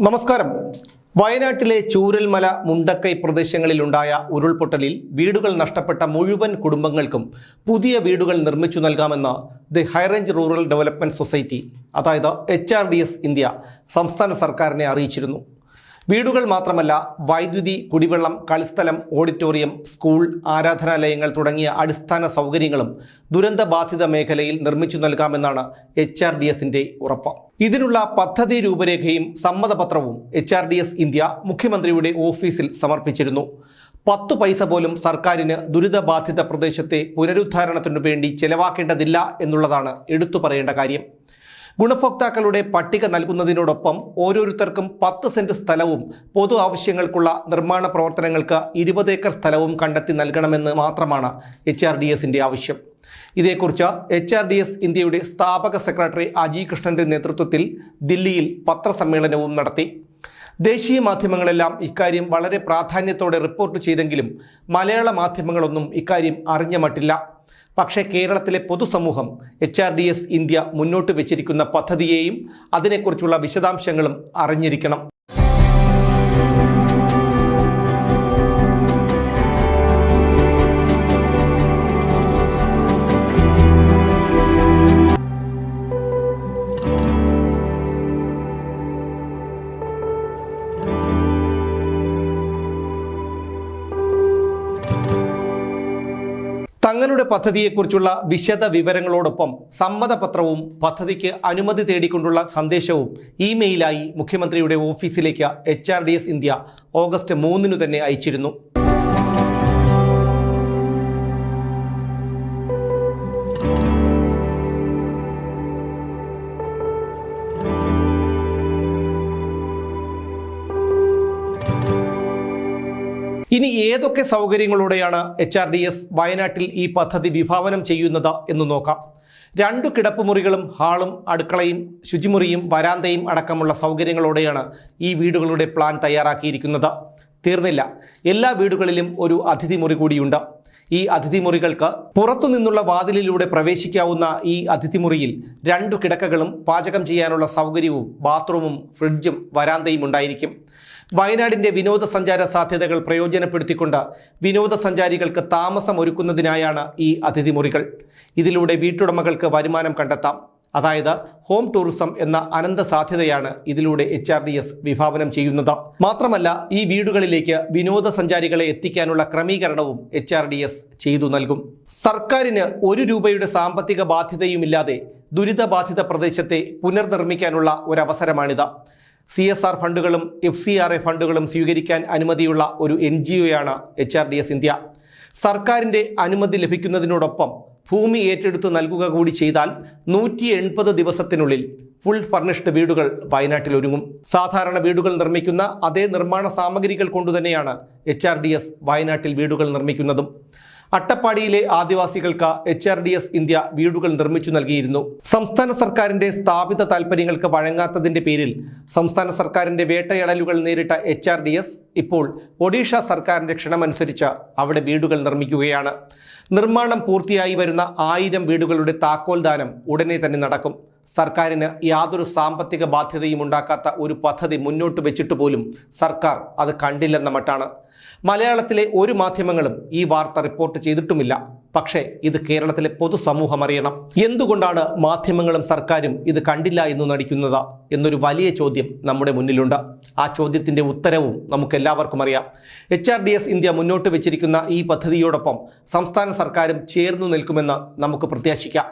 നമസ്കാരം. വയനാട്ടിലെ ചൂരൽമല മുണ്ടക്കൈ പ്രദേശങ്ങളിലുണ്ടായ ഉരുൾപൊട്ടലിൽ വീടുകൾ നഷ്ടപ്പെട്ട മുഴുവൻ കുടുംബങ്ങൾക്കും പുതിയ വീടുകൾ നിർമ്മിച്ചു നൽകാമെന്ന് the high range rural development society, അതായത് HRDS ഇന്ത്യ, സംസ്ഥാന സർക്കാരിനെ അറിയിച്ചിരുന്നു. വീടുകൾ മാത്രമല്ല, വൈദ്യുതി, കുടിവെള്ളം, കളിസ്ഥലം, ഓഡിറ്റോറിയം, സ്കൂൾ, ആരാധനാലയങ്ങൾ തുടങ്ങിയ അടിസ്ഥാന സൗകര്യങ്ങളും ദുരന്തബാധിത മേഖലയിൽ നിർമ്മിച്ചു നൽകാമെന്നാണ് HRDSന്റെ ഉറപ്പ്. ഇതിനുള്ള പദ്ധതി രൂപരേഖയും സമ്മതപത്രവും HRDS ഇന്ത്യ മുഖ്യമന്ത്രിയുടെ ഓഫീസിൽ സമർപ്പിച്ചിരുന്നു. 10 പൈസ പോലും സർക്കാരിന് ദുരിതബാധിത പ്രദേശത്തെ പുനരുദ്ധാരണത്തിനു വേണ്ടി ചെലവാക്കേണ്ടതില്ല എന്നുള്ളതാണ് എടുത്തു പറയേണ്ട കാര്യം. ഗുണഭോക്താക്കളുടെ പട്ടിക നൽകുന്നതിനോടൊപ്പം ഓരോരുത്തർക്കും 10 സെന്റ് സ്ഥലവും പൊതു ആവശ്യങ്ങൾക്കുള്ള നിർമ്മാണ പ്രവർത്തനങ്ങൾക്ക് 20 ഏക്കർ സ്ഥലവും കണ്ടെത്തി നൽകണമെന്ന് മാത്രമാണ് HRDSന്റെ ആവശ്യം. ഇതേക്കുറിച്ച് HRDS ഇന്ത്യയുടെ സ്ഥാപക സെക്രട്ടറി അജി കൃഷ്ണന്റെ നേതൃത്വത്തിൽ ദില്ലിയിൽ പത്രസമ്മേളനവും നടത്തി. ദേശീയ മാധ്യമങ്ങളെല്ലാം ഇക്കാര്യം വളരെ പ്രാധാന്യത്തോടെ റിപ്പോർട്ട് ചെയ്തെങ്കിലും മലയാള മാധ്യമങ്ങളൊന്നും ഇക്കാര്യം അറിഞ്ഞ മട്ടില്ല. പക്ഷേ കേരളത്തിലെ പൊതുസമൂഹം HRDS ഇന്ത്യ മുന്നോട്ട് വെച്ചിരിക്കുന്ന പദ്ധതിയെയും അതിനെക്കുറിച്ചുള്ള വിശദാംശങ്ങളും അറിഞ്ഞിരിക്കണം. തങ്ങളുടെ പദ്ധതിയെക്കുറിച്ചുള്ള വിശദ വിവരങ്ങളോടൊപ്പം സമ്മതപത്രവും പദ്ധതിക്ക് അനുമതി തേടിക്കൊണ്ടുള്ള സന്ദേശവും ഇമെയിലായി മുഖ്യമന്ത്രിയുടെ ഓഫീസിലേക്ക് HRDS ഇന്ത്യ ഓഗസ്റ്റ് 3 തന്നെ അയച്ചിരുന്നു. ഇനി ഏതൊക്കെ സൗകര്യങ്ങളോടെയാണ് HRDS വയനാട്ടിൽ ഈ പദ്ധതി വിഭാവനം ചെയ്യുന്നത് എന്ന് നോക്കാം. 2 കിടപ്പുമുറികളും ഹാളും അടുക്കളയും ശുചിമുറിയും വരാന്തയും അടക്കമുള്ള സൗകര്യങ്ങളോടെയാണ് ഈ വീടുകളുടെ പ്ലാൻ തയ്യാറാക്കിയിരിക്കുന്നത്. തീർന്നില്ല, എല്ലാ വീടുകളിലും ഒരു അതിഥി മുറി കൂടിയുണ്ട്. ഈ അതിഥി മുറികൾക്ക് പുറത്തുനിന്നുള്ള വാതിലിലൂടെ പ്രവേശിക്കാവുന്ന ഈ അതിഥി മുറിയിൽ 2 കിടക്കകളും പാചകം ചെയ്യാനുള്ള സൗകര്യവും ബാത്റൂമും ഫ്രിഡ്ജും വരാന്തയും ഉണ്ടായിരിക്കും. വയനാടിൻ്റെ വിനോദസഞ്ചാര സാധ്യതകൾ പ്രയോജനപ്പെടുത്തിക്കൊണ്ട് വിനോദസഞ്ചാരികൾക്ക് താമസം ഒരുക്കുന്നതിനായാണ് ഈ അതിഥി മുറികൾ. ഇതിലൂടെ വീട്ടുടമകൾക്ക് വരുമാനം കണ്ടെത്താം. അതായത് ഹോം ടൂറിസം എന്ന അനന്ത സാധ്യതയാണ് ഇതിലൂടെ HRDS വിഭാവനം ചെയ്യുന്നത്. മാത്രമല്ല, ഈ വീടുകളിലേക്ക് വിനോദസഞ്ചാരികളെ എത്തിക്കാനുള്ള ക്രമീകരണവും HRDS ചെയ്തു നൽകും. സർക്കാരിന് 1 രൂപയുടെ സാമ്പത്തിക ബാധ്യതയുമില്ലാതെ ദുരിതബാധിത പ്രദേശത്തെ പുനർനിർമ്മിക്കാനുള്ള ഒരവസരമാണിത്. CSR ഫണ്ടുകളും FCRA ഫണ്ടുകളും സ്വീകരിക്കാൻ അനുമതിയുള്ള ഒരു NGOയാണ് HRDS ഇന്ത്യ. സർക്കാരിൻ്റെ അനുമതി ലഭിക്കുന്നതിനോടൊപ്പം ഭൂമി ഏറ്റെടുത്ത് നൽകുക കൂടി ചെയ്താൽ 180 ദിവസത്തിനുള്ളിൽ ഫുൾ ഫർണിഷ്ഡ് വീടുകൾ വയനാട്ടിൽ ഒരുങ്ങും. സാധാരണ വീടുകൾ നിർമ്മിക്കുന്ന അതേ നിർമ്മാണ സാമഗ്രികൾ കൊണ്ടുതന്നെയാണ് HRDS വയനാട്ടിൽ വീടുകൾ നിർമ്മിക്കുന്നതും. അട്ടപ്പാടിയിലെ ആദിവാസികൾക്ക് HRDS ഇന്ത്യ വീടുകൾ നിർമ്മിച്ചു നൽകിയിരുന്നു. സംസ്ഥാന സർക്കാരിന്റെ സ്ഥാപിത താൽപ്പര്യങ്ങൾക്ക് വഴങ്ങാത്തതിന്റെ പേരിൽ സംസ്ഥാന സർക്കാരിന്റെ വേട്ടയാടലുകൾ നേരിട്ട HRDS ഇപ്പോൾ ഒഡീഷ സർക്കാരിന്റെ ക്ഷണമനുസരിച്ച് അവിടെ വീടുകൾ നിർമ്മിക്കുകയാണ്. നിർമ്മാണം പൂർത്തിയായി വരുന്ന 1000 വീടുകളുടെ താക്കോൽ ദാനം ഉടനെ തന്നെ നടക്കും. സർക്കാരിന് യാതൊരു സാമ്പത്തിക ബാധ്യതയും ഉണ്ടാക്കാത്ത ഒരു പദ്ധതി മുന്നോട്ട് വെച്ചിട്ട് പോലും സർക്കാർ അത് കണ്ടില്ലെന്ന മട്ടാണ്. മലയാളത്തിലെ ഒരു മാധ്യമങ്ങളും ഈ വാർത്ത റിപ്പോർട്ട് ചെയ്തിട്ടുമില്ല. പക്ഷേ ഇത് കേരളത്തിലെ പൊതുസമൂഹം അറിയണം. എന്തുകൊണ്ടാണ് മാധ്യമങ്ങളും സർക്കാരും ഇത് കണ്ടില്ല എന്ന് നടിക്കുന്നത് എന്നൊരു വലിയ ചോദ്യം നമ്മുടെ മുന്നിലുണ്ട്. ആ ചോദ്യത്തിൻ്റെ ഉത്തരവും നമുക്കെല്ലാവർക്കും അറിയാം. HRDS ഇന്ത്യ മുന്നോട്ട് വെച്ചിരിക്കുന്ന ഈ പദ്ധതിയോടൊപ്പം സംസ്ഥാന സർക്കാരും ചേർന്നു നിൽക്കുമെന്ന് നമുക്ക് പ്രത്യാശിക്കാം.